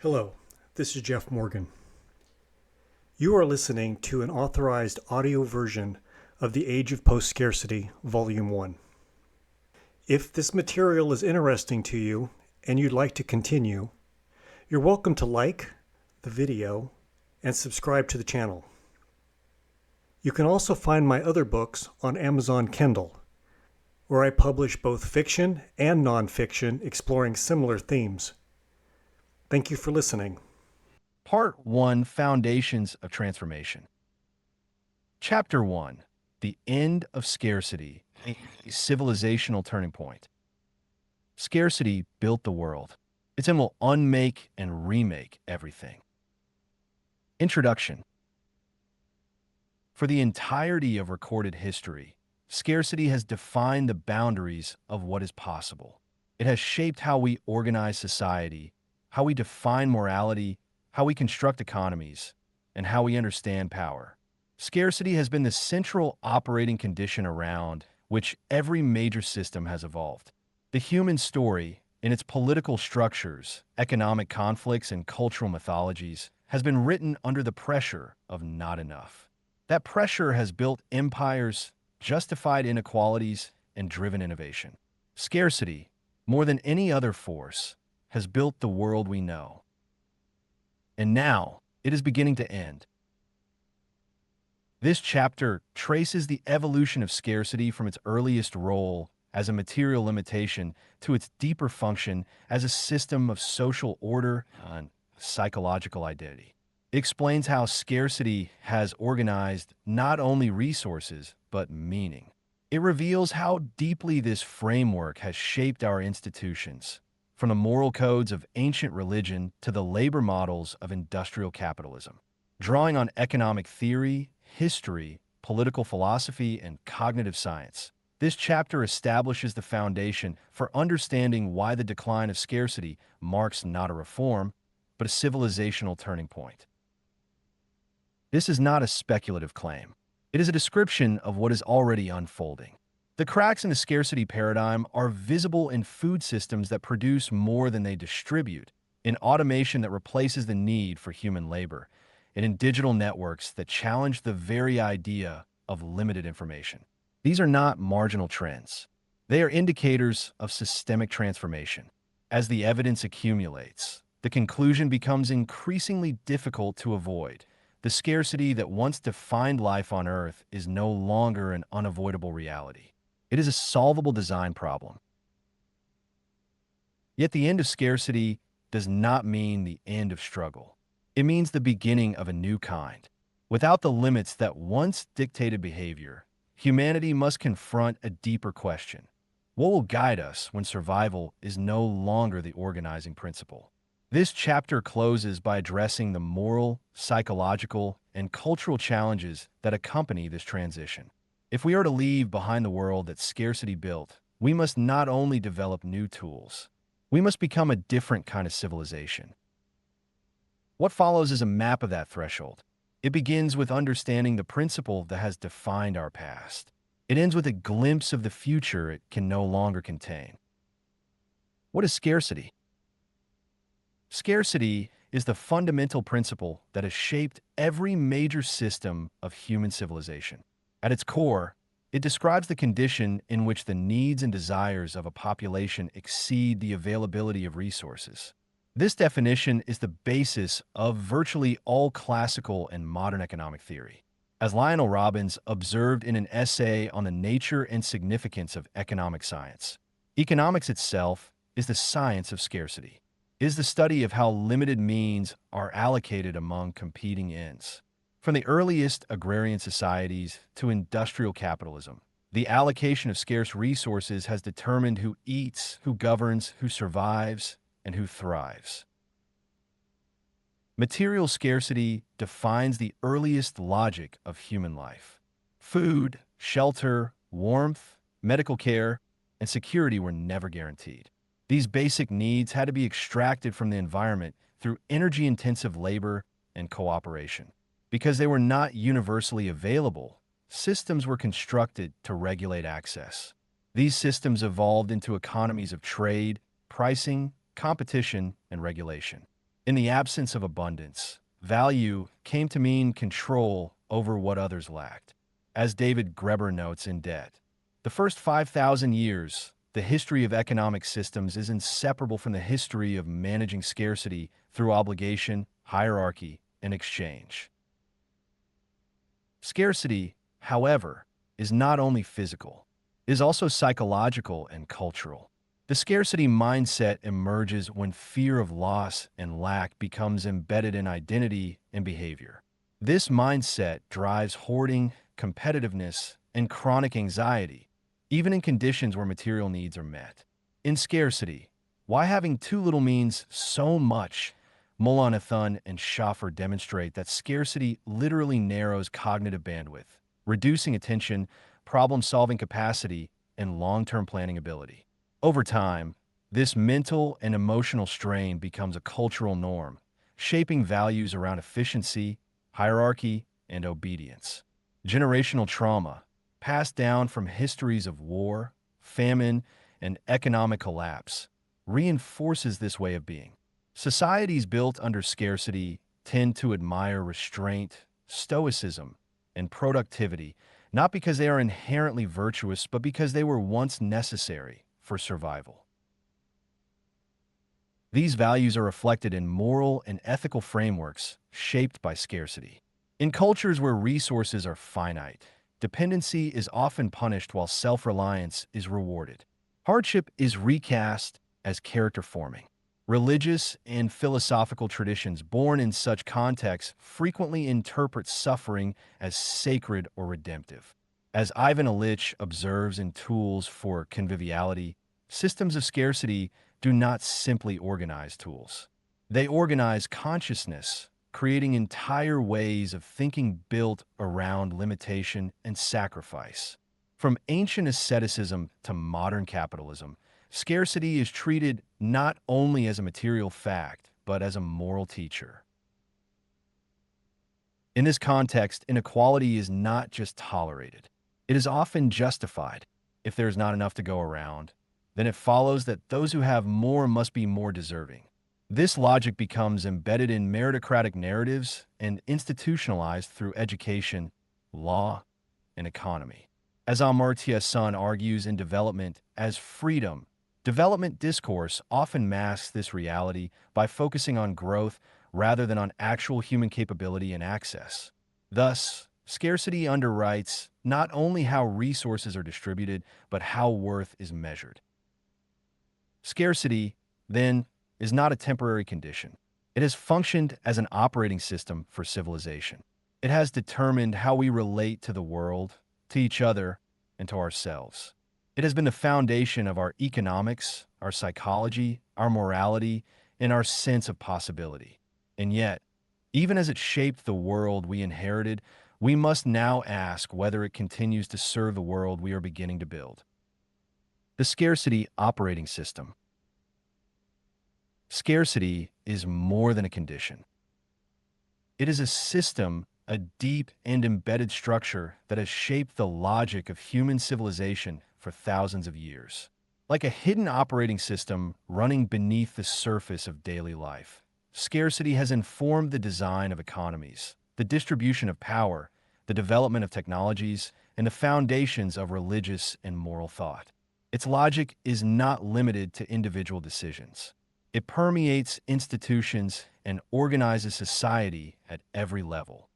Hello, this is Jeff Morgan. You are listening to an authorized audio version of The Age of Post-Scarcity, Volume 1. If this material is interesting to you and you'd like to continue, you're welcome to like the video and subscribe to the channel. You can also find my other books on Amazon Kindle, where I publish both fiction and nonfiction exploring similar themes. Thank you for listening. Part 1, Foundations of Transformation. Chapter 1, The End of Scarcity, a Civilizational Turning Point. Scarcity built the world. Its end will unmake and remake everything. Introduction. For the entirety of recorded history, scarcity has defined the boundaries of what is possible. It has shaped how we organize society, how we define morality, how we construct economies, and how we understand power. Scarcity has been the central operating condition around which every major system has evolved. The human story, in its political structures, economic conflicts, and cultural mythologies, has been written under the pressure of not enough. That pressure has built empires, justified inequalities, and driven innovation. Scarcity, more than any other force, has built the world we know. And now, it is beginning to end. This chapter traces the evolution of scarcity from its earliest role as a material limitation to its deeper function as a system of social order and psychological identity. It explains how scarcity has organized not only resources, but meaning. It reveals how deeply this framework has shaped our institutions, from the moral codes of ancient religion to the labor models of industrial capitalism. Drawing on economic theory, history, political philosophy, and cognitive science, this chapter establishes the foundation for understanding why the decline of scarcity marks not a reform, but a civilizational turning point. This is not a speculative claim. It is a description of what is already unfolding. The cracks in the scarcity paradigm are visible in food systems that produce more than they distribute, in automation that replaces the need for human labor, and in digital networks that challenge the very idea of limited information. These are not marginal trends. They are indicators of systemic transformation. As the evidence accumulates, the conclusion becomes increasingly difficult to avoid. The scarcity that once defined life on Earth is no longer an unavoidable reality. It is a solvable design problem. Yet the end of scarcity does not mean the end of struggle. It means the beginning of a new kind. Without the limits that once dictated behavior, humanity must confront a deeper question. What will guide us when survival is no longer the organizing principle? This chapter closes by addressing the moral, psychological, and cultural challenges that accompany this transition. If we are to leave behind the world that scarcity built, we must not only develop new tools, we must become a different kind of civilization. What follows is a map of that threshold. It begins with understanding the principle that has defined our past. It ends with a glimpse of the future it can no longer contain. What is scarcity? Scarcity is the fundamental principle that has shaped every major system of human civilization. At its core, it describes the condition in which the needs and desires of a population exceed the availability of resources. This definition is the basis of virtually all classical and modern economic theory. As Lionel Robbins observed in an essay on the nature and significance of economic science, economics itself is the science of scarcity. It is the study of how limited means are allocated among competing ends. From the earliest agrarian societies to industrial capitalism, the allocation of scarce resources has determined who eats, who governs, who survives, and who thrives. Material scarcity defines the earliest logic of human life. Food, shelter, warmth, medical care, and security were never guaranteed. These basic needs had to be extracted from the environment through energy-intensive labor and cooperation. Because they were not universally available, systems were constructed to regulate access. These systems evolved into economies of trade, pricing, competition, and regulation. In the absence of abundance, value came to mean control over what others lacked. As David Graeber notes in Debt, the first 5,000 years, the history of economic systems is inseparable from the history of managing scarcity through obligation, hierarchy, and exchange. Scarcity, however, is not only physical, it is also psychological and cultural. The scarcity mindset emerges when fear of loss and lack becomes embedded in identity and behavior. This mindset drives hoarding, competitiveness, and chronic anxiety, even in conditions where material needs are met. In scarcity, why having too little means so much, Mullanathon and Schaffer demonstrate that scarcity literally narrows cognitive bandwidth, reducing attention, problem-solving capacity, and long-term planning ability. Over time, this mental and emotional strain becomes a cultural norm, shaping values around efficiency, hierarchy, and obedience. Generational trauma, passed down from histories of war, famine, and economic collapse, reinforces this way of being. Societies built under scarcity tend to admire restraint, stoicism, and productivity, not because they are inherently virtuous, but because they were once necessary for survival. These values are reflected in moral and ethical frameworks shaped by scarcity. In cultures where resources are finite, dependency is often punished while self-reliance is rewarded. Hardship is recast as character forming. Religious and philosophical traditions born in such contexts frequently interpret suffering as sacred or redemptive. As Ivan Illich observes in Tools for Conviviality, systems of scarcity do not simply organize tools. They organize consciousness, creating entire ways of thinking built around limitation and sacrifice. From ancient asceticism to modern capitalism, scarcity is treated not only as a material fact, but as a moral teacher. In this context, inequality is not just tolerated. It is often justified. If there is not enough to go around, then it follows that those who have more must be more deserving. This logic becomes embedded in meritocratic narratives and institutionalized through education, law, and economy. As Amartya Sen argues in Development as Freedom, development discourse often masks this reality by focusing on growth rather than on actual human capability and access. Thus, scarcity underwrites not only how resources are distributed, but how worth is measured. Scarcity, then, is not a temporary condition. It has functioned as an operating system for civilization. It has determined how we relate to the world, to each other, and to ourselves. It has been the foundation of our economics, our psychology, our morality, and our sense of possibility. And yet, even as it shaped the world we inherited, we must now ask whether it continues to serve the world we are beginning to build. The scarcity operating system. Scarcity is more than a condition. It is a system, a deep and embedded structure that has shaped the logic of human civilization for thousands of years. Like a hidden operating system running beneath the surface of daily life, scarcity has informed the design of economies, the distribution of power, the development of technologies, and the foundations of religious and moral thought. Its logic is not limited to individual decisions. It permeates institutions and organizes society at every level.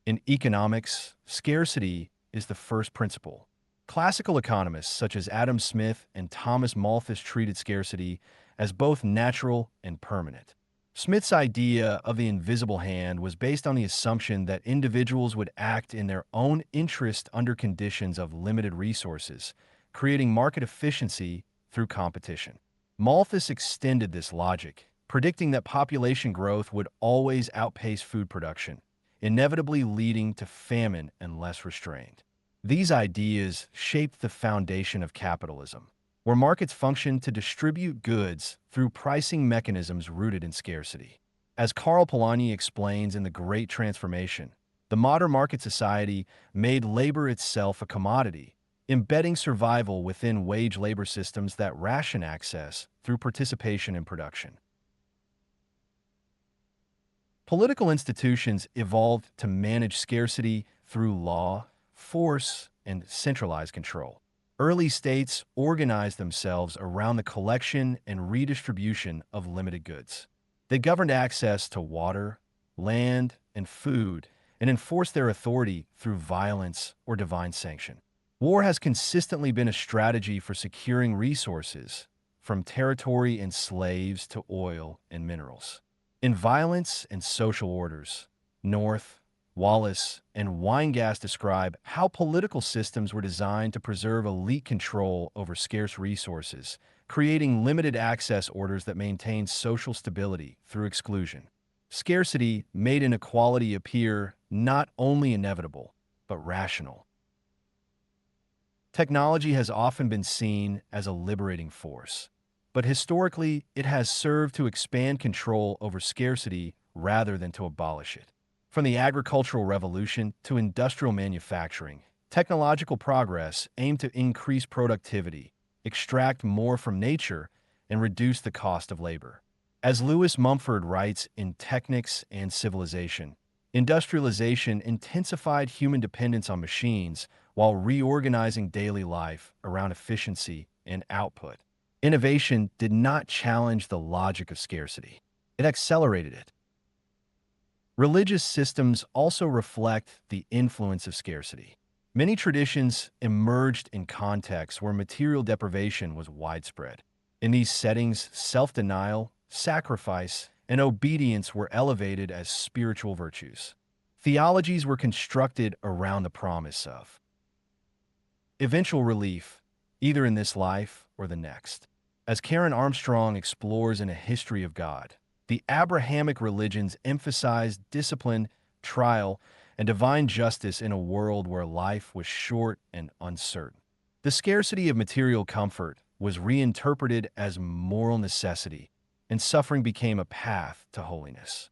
In economics, scarcity is the first principle. Classical economists such as Adam Smith and Thomas Malthus treated scarcity as both natural and permanent. Smith's idea of the invisible hand was based on the assumption that individuals would act in their own interest under conditions of limited resources, creating market efficiency through competition. Malthus extended this logic, predicting that population growth would always outpace food production, inevitably leading to famine and less restraint. These ideas shaped the foundation of capitalism, where markets function to distribute goods through pricing mechanisms rooted in scarcity. As Karl Polanyi explains in The Great Transformation, the modern market society made labor itself a commodity, embedding survival within wage labor systems that ration access through participation in production. Political institutions evolved to manage scarcity through law, force, and centralized control. Early states organized themselves around the collection and redistribution of limited goods. They governed access to water, land, and food, and enforced their authority through violence or divine sanction. War has consistently been a strategy for securing resources, from territory and slaves to oil and minerals. In Violence and Social Orders, North, Wallace, and Weingast describe how political systems were designed to preserve elite control over scarce resources, creating limited access orders that maintained social stability through exclusion. Scarcity made inequality appear not only inevitable, but rational. Technology has often been seen as a liberating force, but historically it has served to expand control over scarcity rather than to abolish it. From the agricultural revolution to industrial manufacturing, technological progress aimed to increase productivity, extract more from nature, and reduce the cost of labor. As Lewis Mumford writes in Technics and Civilization, industrialization intensified human dependence on machines while reorganizing daily life around efficiency and output. Innovation did not challenge the logic of scarcity. It accelerated it. Religious systems also reflect the influence of scarcity. Many traditions emerged in contexts where material deprivation was widespread. In these settings, self-denial, sacrifice, and obedience were elevated as spiritual virtues. Theologies were constructed around the promise of eventual relief, either in this life or the next. As Karen Armstrong explores in A History of God, the Abrahamic religions emphasized discipline, trial, and divine justice in a world where life was short and uncertain. The scarcity of material comfort was reinterpreted as moral necessity, and suffering became a path to holiness.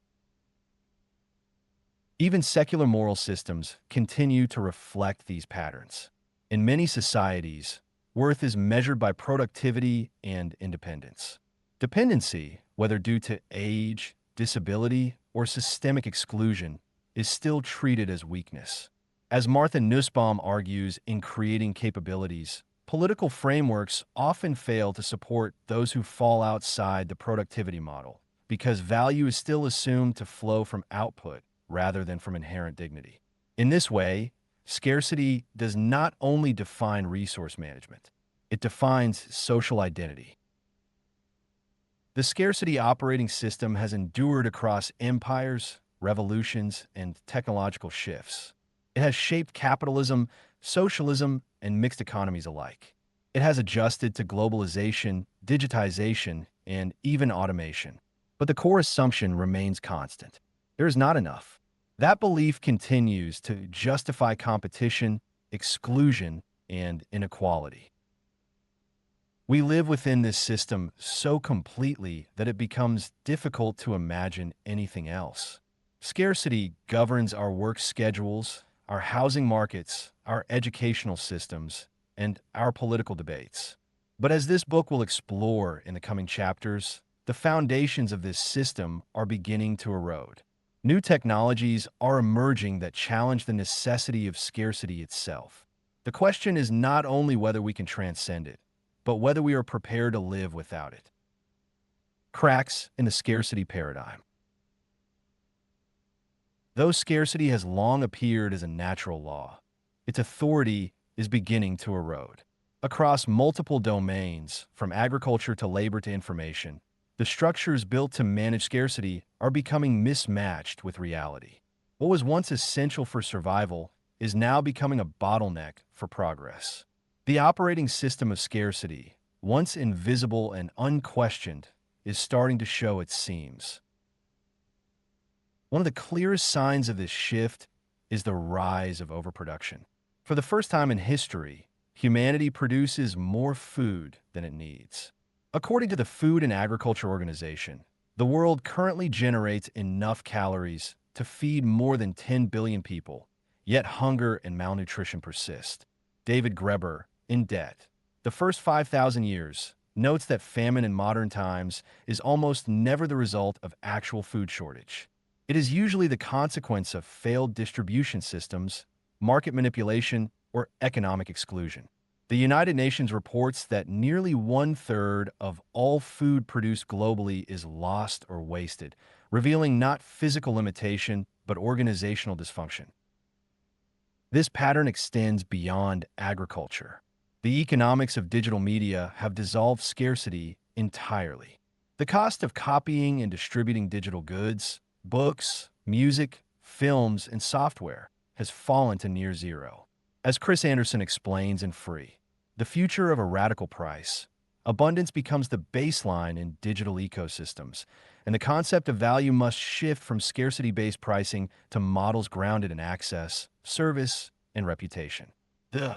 Even secular moral systems continue to reflect these patterns. In many societies, worth is measured by productivity and independence. Dependency, whether due to age, disability, or systemic exclusion, is still treated as weakness. As Martha Nussbaum argues in Creating Capabilities, political frameworks often fail to support those who fall outside the productivity model because value is still assumed to flow from output rather than from inherent dignity. In this way, scarcity does not only define resource management, it defines social identity. The scarcity operating system has endured across empires, revolutions, and technological shifts. It has shaped capitalism, socialism, and mixed economies alike. It has adjusted to globalization, digitization, and even automation. But the core assumption remains constant. There is not enough. That belief continues to justify competition, exclusion, and inequality. We live within this system so completely that it becomes difficult to imagine anything else. Scarcity governs our work schedules, our housing markets, our educational systems, and our political debates. But as this book will explore in the coming chapters, the foundations of this system are beginning to erode. New technologies are emerging that challenge the necessity of scarcity itself. The question is not only whether we can transcend it, but whether we are prepared to live without it. Cracks in the scarcity paradigm. Though scarcity has long appeared as a natural law, its authority is beginning to erode. Across multiple domains, from agriculture to labor to information, the structures built to manage scarcity are becoming mismatched with reality. What was once essential for survival is now becoming a bottleneck for progress. The operating system of scarcity, once invisible and unquestioned, is starting to show its seams. One of the clearest signs of this shift is the rise of overproduction. For the first time in history, humanity produces more food than it needs. According to the Food and Agriculture Organization, the world currently generates enough calories to feed more than 10 billion people, yet hunger and malnutrition persist. David Graeber, in Debt, The First 5,000 Years, notes that famine in modern times is almost never the result of actual food shortage. It is usually the consequence of failed distribution systems, market manipulation, or economic exclusion. The United Nations reports that nearly one-third of all food produced globally is lost or wasted, revealing not physical limitation, but organizational dysfunction. This pattern extends beyond agriculture. The economics of digital media have dissolved scarcity entirely. The cost of copying and distributing digital goods, books, music, films, and software has fallen to near zero. As Chris Anderson explains in Free, the future of a radical price, abundance becomes the baseline in digital ecosystems, and the concept of value must shift from scarcity-based pricing to models grounded in access, service, and reputation. The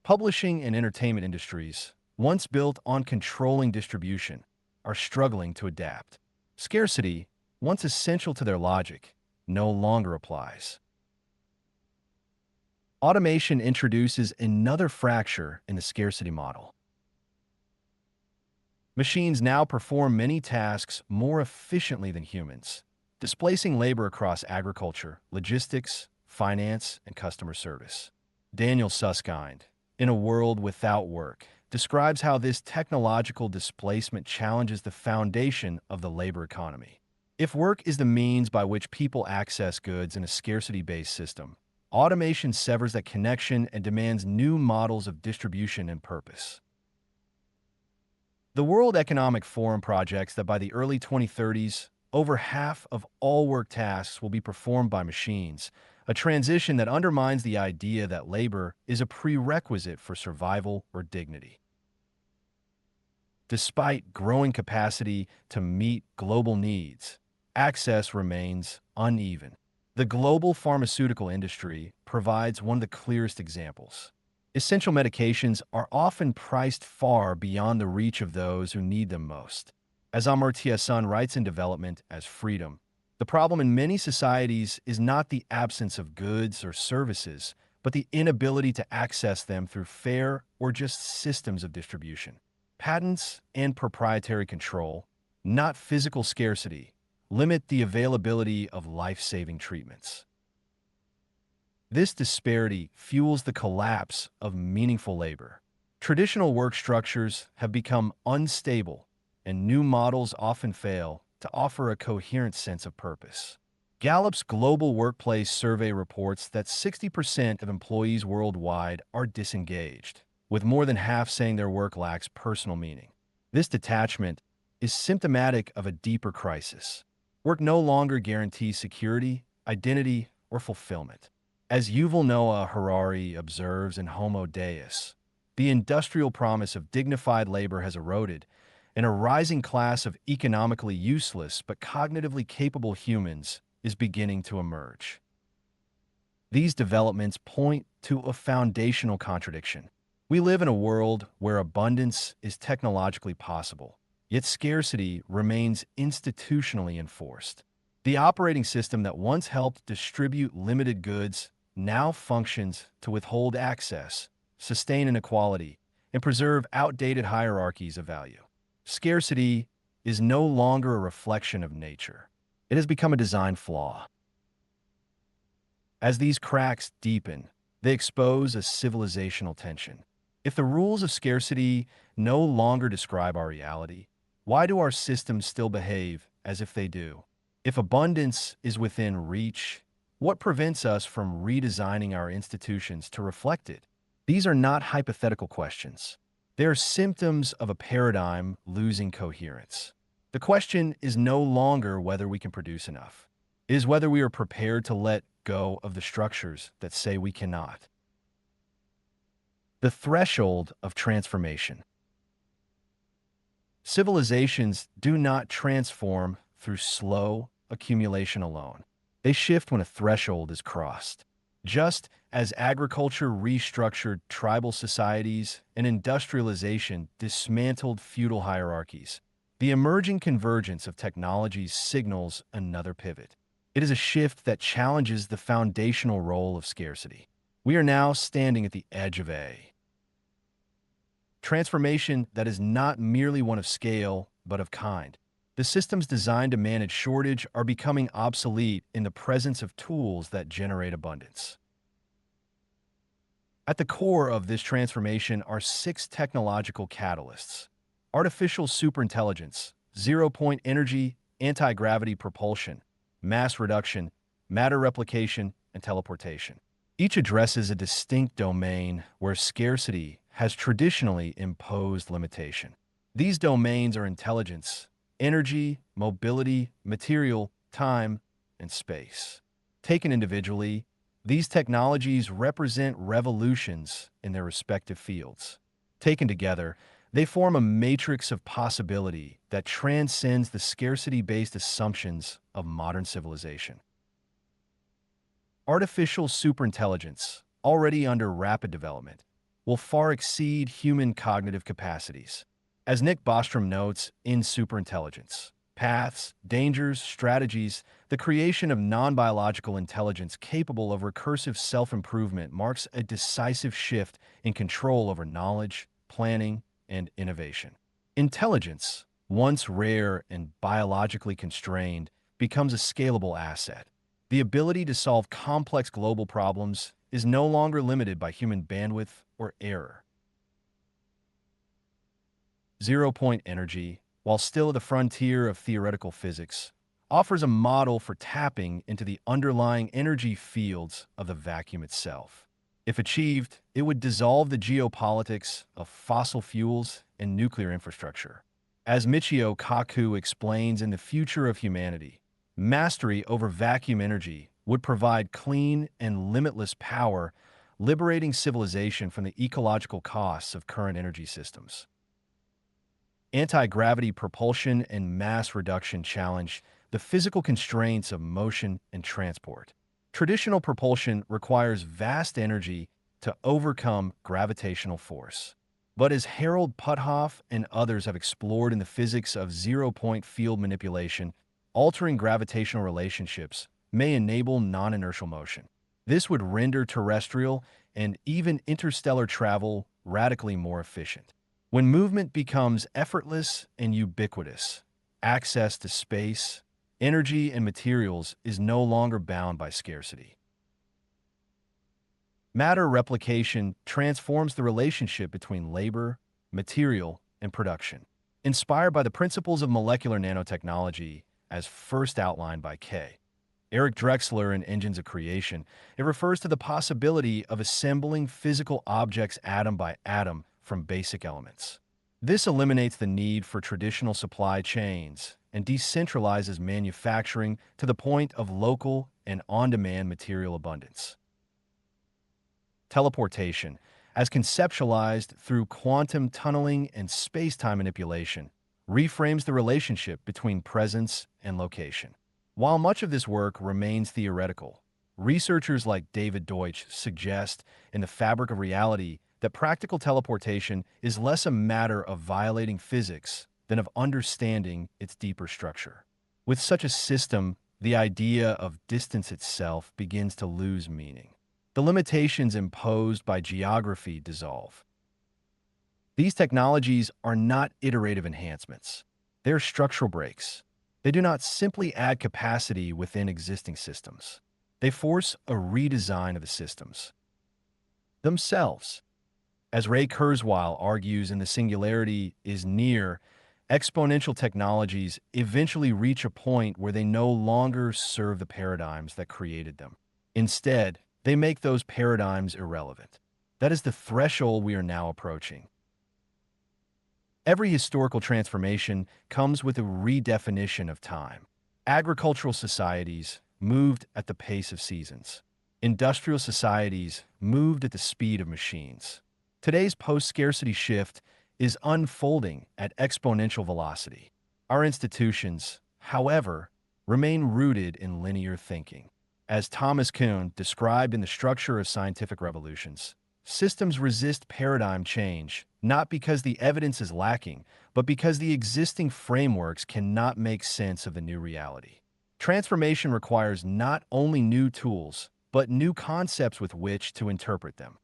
publishing and entertainment industries, once built on controlling distribution, are struggling to adapt. Scarcity, once essential to their logic, no longer applies. Automation introduces another fracture in the scarcity model. Machines now perform many tasks more efficiently than humans, displacing labor across agriculture, logistics, finance, and customer service. Daniel Susskind, in A World Without Work, describes how this technological displacement challenges the foundation of the labor economy. If work is the means by which people access goods in a scarcity-based system, automation severs that connection and demands new models of distribution and purpose. The World Economic Forum projects that by the early 2030s, over half of all work tasks will be performed by machines, a transition that undermines the idea that labor is a prerequisite for survival or dignity. Despite growing capacity to meet global needs, access remains uneven. The global pharmaceutical industry provides one of the clearest examples. Essential medications are often priced far beyond the reach of those who need them most. As Amartya Sen writes in Development as Freedom, the problem in many societies is not the absence of goods or services, but the inability to access them through fair or just systems of distribution. Patents and proprietary control, not physical scarcity, limit the availability of life-saving treatments. This disparity fuels the collapse of meaningful labor. Traditional work structures have become unstable, and new models often fail to offer a coherent sense of purpose. Gallup's Global Workplace Survey reports that 60% of employees worldwide are disengaged, with more than half saying their work lacks personal meaning. This detachment is symptomatic of a deeper crisis. Work no longer guarantees security, identity, or fulfillment. As Yuval Noah Harari observes in Homo Deus, the industrial promise of dignified labor has eroded, and a rising class of economically useless but cognitively capable humans is beginning to emerge. These developments point to a foundational contradiction. We live in a world where abundance is technologically possible, yet scarcity remains institutionally enforced. The operating system that once helped distribute limited goods now functions to withhold access, sustain inequality, and preserve outdated hierarchies of value. Scarcity is no longer a reflection of nature. It has become a design flaw. As these cracks deepen, they expose a civilizational tension. If the rules of scarcity no longer describe our reality, why do our systems still behave as if they do? If abundance is within reach, what prevents us from redesigning our institutions to reflect it? These are not hypothetical questions. They are symptoms of a paradigm losing coherence. The question is no longer whether we can produce enough. It is whether we are prepared to let go of the structures that say we cannot. The threshold of transformation. Civilizations do not transform through slow accumulation alone. They shift when a threshold is crossed. Just as agriculture restructured tribal societies and industrialization dismantled feudal hierarchies, the emerging convergence of technologies signals another pivot. It is a shift that challenges the foundational role of scarcity. We are now standing at the edge of a transformation that is not merely one of scale, but of kind. The systems designed to manage shortage are becoming obsolete in the presence of tools that generate abundance. At the core of this transformation are six technological catalysts: artificial superintelligence, zero-point energy, anti-gravity propulsion, mass reduction, matter replication, and teleportation. Each addresses a distinct domain where scarcity has traditionally imposed limitation. These domains are intelligence, energy, mobility, material, time, and space. Taken individually, these technologies represent revolutions in their respective fields. Taken together, they form a matrix of possibility that transcends the scarcity-based assumptions of modern civilization. Artificial superintelligence, already under rapid development, will far exceed human cognitive capacities. As Nick Bostrom notes in Superintelligence, Paths, Dangers, Strategies, the creation of non-biological intelligence capable of recursive self-improvement marks a decisive shift in control over knowledge, planning, and innovation. Intelligence, once rare and biologically constrained, becomes a scalable asset. The ability to solve complex global problems is no longer limited by human bandwidth or error. Zero-point energy, while still at the frontier of theoretical physics, offers a model for tapping into the underlying energy fields of the vacuum itself. If achieved, it would dissolve the geopolitics of fossil fuels and nuclear infrastructure. As Michio Kaku explains in The Future of Humanity, mastery over vacuum energy would provide clean and limitless power, liberating civilization from the ecological costs of current energy systems. Anti-gravity propulsion and mass reduction challenge the physical constraints of motion and transport. Traditional propulsion requires vast energy to overcome gravitational force. But as Harold Puthoff and others have explored in the physics of zero-point field manipulation, altering gravitational relationships may enable non-inertial motion. This would render terrestrial and even interstellar travel radically more efficient. When movement becomes effortless and ubiquitous, access to space, energy, and materials is no longer bound by scarcity. Matter replication transforms the relationship between labor, material, and production. Inspired by the principles of molecular nanotechnology, as first outlined by K. Eric Drexler in Engines of Creation, it refers to the possibility of assembling physical objects atom by atom from basic elements. This eliminates the need for traditional supply chains and decentralizes manufacturing to the point of local and on-demand material abundance. Teleportation, as conceptualized through quantum tunneling and space-time manipulation, reframes the relationship between presence and location. While much of this work remains theoretical, researchers like David Deutsch suggest in The Fabric of Reality that practical teleportation is less a matter of violating physics than of understanding its deeper structure. With such a system, the idea of distance itself begins to lose meaning. The limitations imposed by geography dissolve. These technologies are not iterative enhancements. They're structural breaks. They do not simply add capacity within existing systems. They force a redesign of the systems themselves. As Ray Kurzweil argues in The Singularity is Near, exponential technologies eventually reach a point where they no longer serve the paradigms that created them. Instead, they make those paradigms irrelevant. That is the threshold we are now approaching. Every historical transformation comes with a redefinition of time. Agricultural societies moved at the pace of seasons. Industrial societies moved at the speed of machines. Today's post-scarcity shift is unfolding at exponential velocity. Our institutions, however, remain rooted in linear thinking. As Thomas Kuhn described in The Structure of Scientific Revolutions, systems resist paradigm change, not because the evidence is lacking, but because the existing frameworks cannot make sense of the new reality. Transformation requires not only new tools, but new concepts with which to interpret them.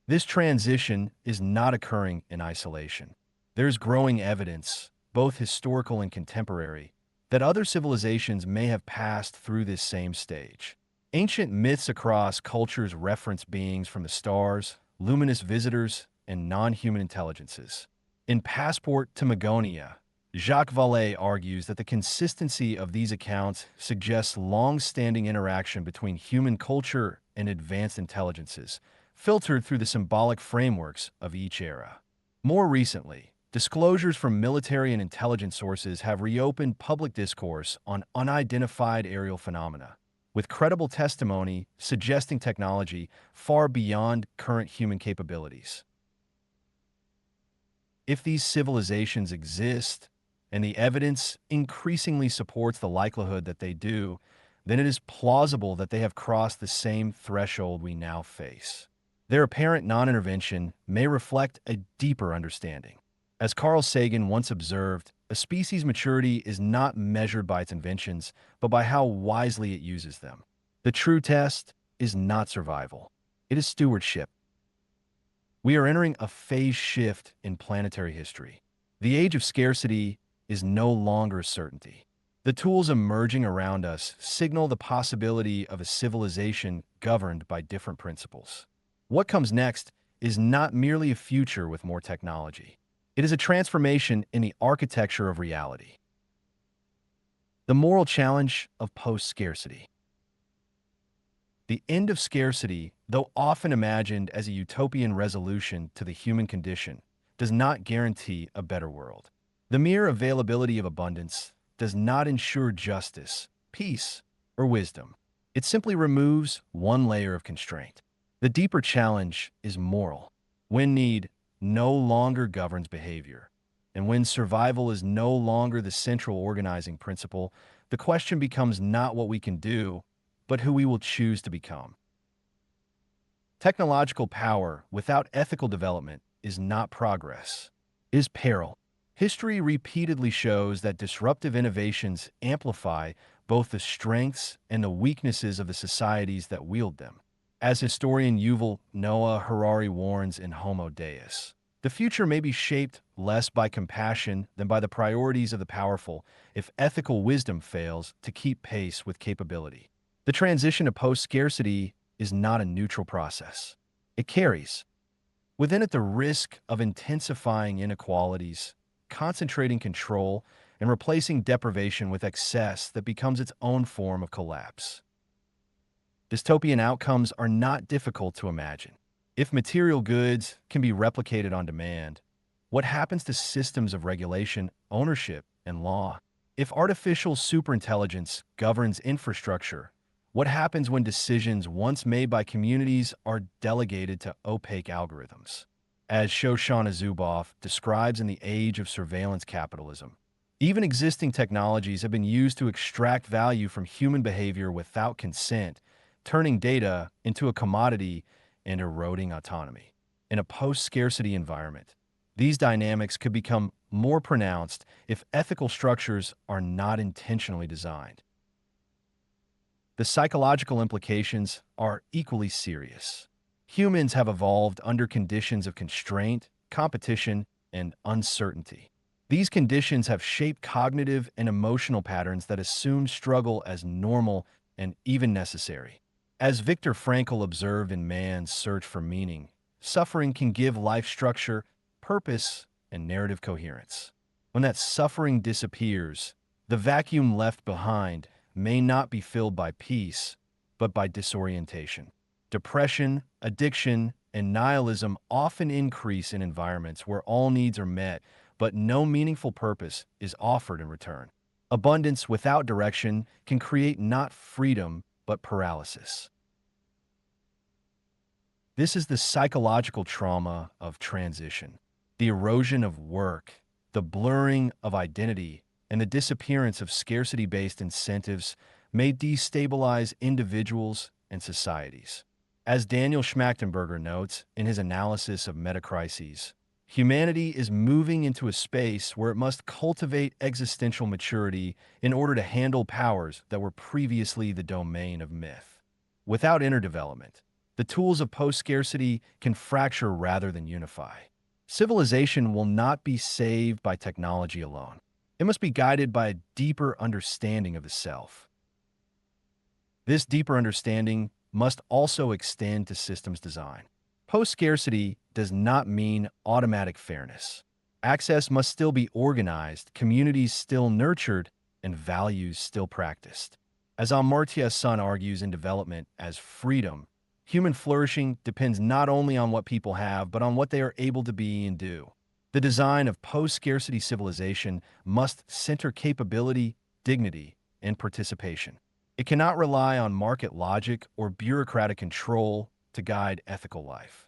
This transition is not occurring in isolation. There's growing evidence, both historical and contemporary, that other civilizations may have passed through this same stage. Ancient myths across cultures reference beings from the stars, luminous visitors, and non-human intelligences. In Passport to Magonia, Jacques Vallée argues that the consistency of these accounts suggests long-standing interaction between human culture and advanced intelligences, filtered through the symbolic frameworks of each era. More recently, disclosures from military and intelligence sources have reopened public discourse on unidentified aerial phenomena, with credible testimony suggesting technology far beyond current human capabilities. If these civilizations exist, and the evidence increasingly supports the likelihood that they do, then it is plausible that they have crossed the same threshold we now face. Their apparent non-intervention may reflect a deeper understanding. As Carl Sagan once observed, a species' maturity is not measured by its inventions, but by how wisely it uses them. The true test is not survival. It is stewardship. We are entering a phase shift in planetary history. The age of scarcity is no longer a certainty. The tools emerging around us signal the possibility of a civilization governed by different principles. What comes next is not merely a future with more technology. It is a transformation in the architecture of reality. The moral challenge of post-scarcity. The end of scarcity, though often imagined as a utopian resolution to the human condition, does not guarantee a better world. The mere availability of abundance does not ensure justice, peace, or wisdom. It simply removes one layer of constraint. The deeper challenge is moral. When need no longer governs behavior, and when survival is no longer the central organizing principle, the question becomes not what we can do, but who we will choose to become. Technological power without ethical development is not progress, it is peril. History repeatedly shows that disruptive innovations amplify both the strengths and the weaknesses of the societies that wield them. As historian Yuval Noah Harari warns in Homo Deus, the future may be shaped less by compassion than by the priorities of the powerful if ethical wisdom fails to keep pace with capability. The transition to post-scarcity is not a neutral process. It carries within it the risk of intensifying inequalities, concentrating control, and replacing deprivation with excess that becomes its own form of collapse. Dystopian outcomes are not difficult to imagine. If material goods can be replicated on demand, what happens to systems of regulation, ownership, and law? If artificial superintelligence governs infrastructure, what happens when decisions once made by communities are delegated to opaque algorithms? As Shoshana Zuboff describes in The Age of Surveillance Capitalism, even existing technologies have been used to extract value from human behavior without consent, turning data into a commodity and eroding autonomy. In a post-scarcity environment, these dynamics could become more pronounced if ethical structures are not intentionally designed. The psychological implications are equally serious. Humans have evolved under conditions of constraint, competition, and uncertainty. These conditions have shaped cognitive and emotional patterns that assume struggle as normal and even necessary. As Viktor Frankl observed in Man's Search for Meaning, suffering can give life structure, purpose, and narrative coherence. When that suffering disappears, the vacuum left behind may not be filled by peace, but by disorientation. Depression, addiction, and nihilism often increase in environments where all needs are met, but no meaningful purpose is offered in return. Abundance without direction can create not freedom, but paralysis. This is the psychological trauma of transition. The erosion of work, the blurring of identity, and the disappearance of scarcity-based incentives may destabilize individuals and societies. As Daniel Schmachtenberger notes in his analysis of metacrises, humanity is moving into a space where it must cultivate existential maturity in order to handle powers that were previously the domain of myth. Without inner development, the tools of post-scarcity can fracture rather than unify. Civilization will not be saved by technology alone. It must be guided by a deeper understanding of the self. This deeper understanding must also extend to systems design. Post-scarcity does not mean automatic fairness. Access must still be organized, communities still nurtured, and values still practiced. As Amartya Sen argues in Development as freedom, human flourishing depends not only on what people have, but on what they are able to be and do. The design of post-scarcity civilization must center capability, dignity, and participation. It cannot rely on market logic or bureaucratic control to guide ethical life.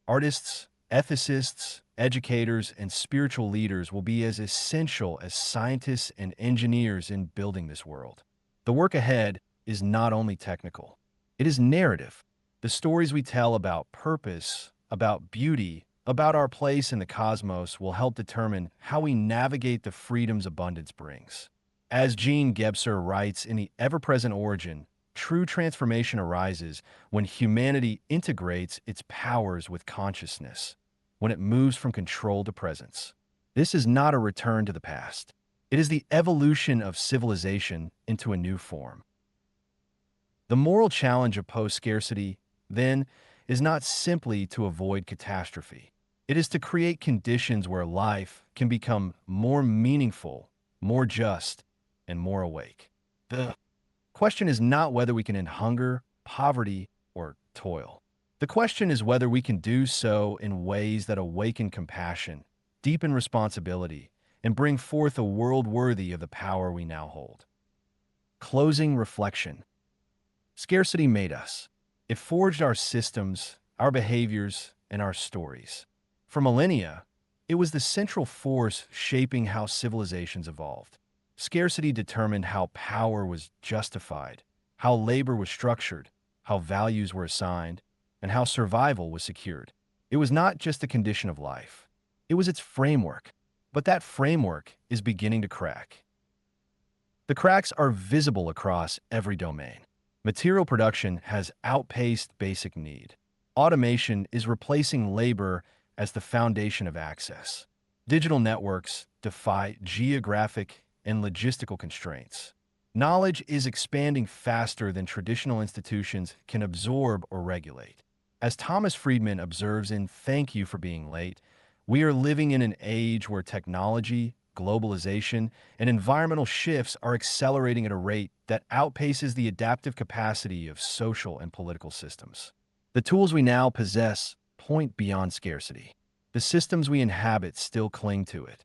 Artists, ethicists, educators, and spiritual leaders will be as essential as scientists and engineers in building this world. The work ahead is not only technical, it is narrative. The stories we tell about purpose, about beauty, about our place in the cosmos will help determine how we navigate the freedoms abundance brings. As Jean Gebser writes in The Ever-Present Origin, true transformation arises when humanity integrates its powers with consciousness, when it moves from control to presence. This is not a return to the past. It is the evolution of civilization into a new form. The moral challenge of post-scarcity, then, is not simply to avoid catastrophe. It is to create conditions where life can become more meaningful, more just, and more awake. The question is not whether we can end hunger, poverty, or toil. The question is whether we can do so in ways that awaken compassion, deepen responsibility, and bring forth a world worthy of the power we now hold. Closing reflection. Scarcity made us. It forged our systems, our behaviors, and our stories. For millennia, it was the central force shaping how civilizations evolved. Scarcity determined how power was justified, how labor was structured, how values were assigned, and how survival was secured. It was not just a condition of life. It was its framework. But that framework is beginning to crack. The cracks are visible across every domain. Material production has outpaced basic need. Automation is replacing labor as the foundation of access. Digital networks defy geographic and logistical constraints. Knowledge is expanding faster than traditional institutions can absorb or regulate. As Thomas Friedman observes in Thank You for Being Late, we are living in an age where technology, globalization, and environmental shifts are accelerating at a rate that outpaces the adaptive capacity of social and political systems. The tools we now possess point beyond scarcity. The systems we inhabit still cling to it.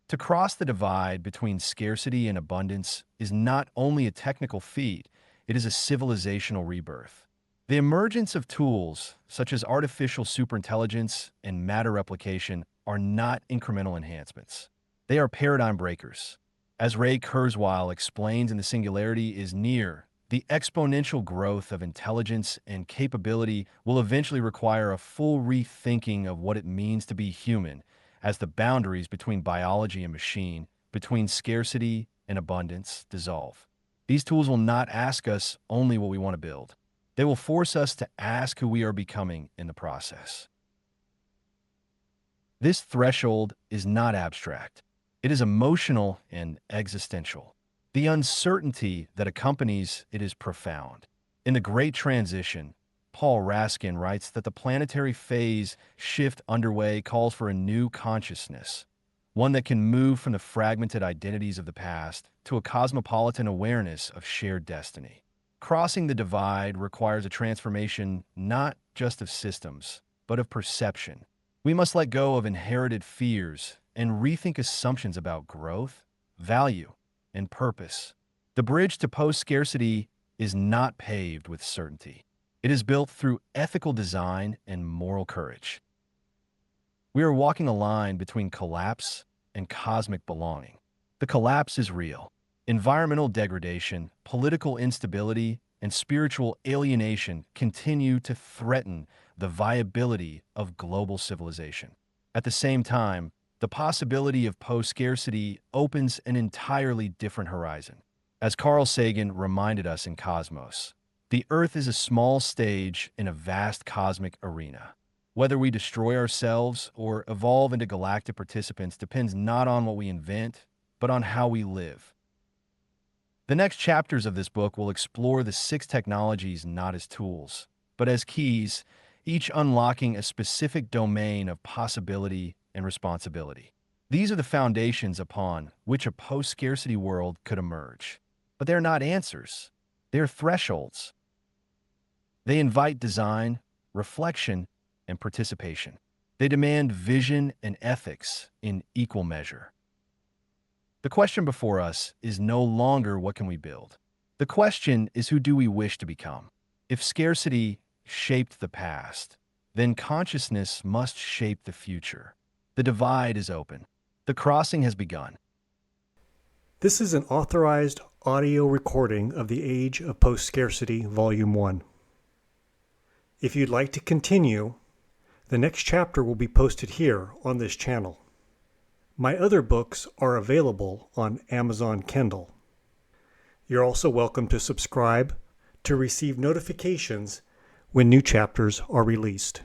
To cross the divide between scarcity and abundance is not only a technical feat, it is a civilizational rebirth. The emergence of tools, such as artificial superintelligence and matter replication, are not incremental enhancements. They are paradigm breakers. As Ray Kurzweil explains in The Singularity is Near, the exponential growth of intelligence and capability will eventually require a full rethinking of what it means to be human, as the boundaries between biology and machine, between scarcity and abundance, dissolve. These tools will not ask us only what we want to build. They will force us to ask who we are becoming in the process. This threshold is not abstract. It is emotional and existential. The uncertainty that accompanies it is profound. In The Great Transition, Paul Raskin writes that the planetary phase shift underway calls for a new consciousness, one that can move from the fragmented identities of the past to a cosmopolitan awareness of shared destiny. Crossing the divide requires a transformation not just of systems, but of perception. We must let go of inherited fears and rethink assumptions about growth, value, and purpose. The bridge to post-scarcity is not paved with certainty. It is built through ethical design and moral courage. We are walking a line between collapse and cosmic belonging. The collapse is real. Environmental degradation, political instability, and spiritual alienation continue to threaten the viability of global civilization. At the same time, the possibility of post-scarcity opens an entirely different horizon. As Carl Sagan reminded us in Cosmos, the Earth is a small stage in a vast cosmic arena. Whether we destroy ourselves or evolve into galactic participants depends not on what we invent, but on how we live. The next chapters of this book will explore the 6 technologies not as tools, but as keys, each unlocking a specific domain of possibility and responsibility. These are the foundations upon which a post-scarcity world could emerge. But they're not answers. They're thresholds. They invite design, reflection, and participation. They demand vision and ethics in equal measure. The question before us is no longer what can we build. The question is who do we wish to become? If scarcity shaped the past, then consciousness must shape the future. The divide is open. The crossing has begun. This is an authorized audio recording of The Age of Post-Scarcity, Volume 1. If you'd like to continue, the next chapter will be posted here on this channel. My other books are available on Amazon Kindle. You're also welcome to subscribe to receive notifications when new chapters are released.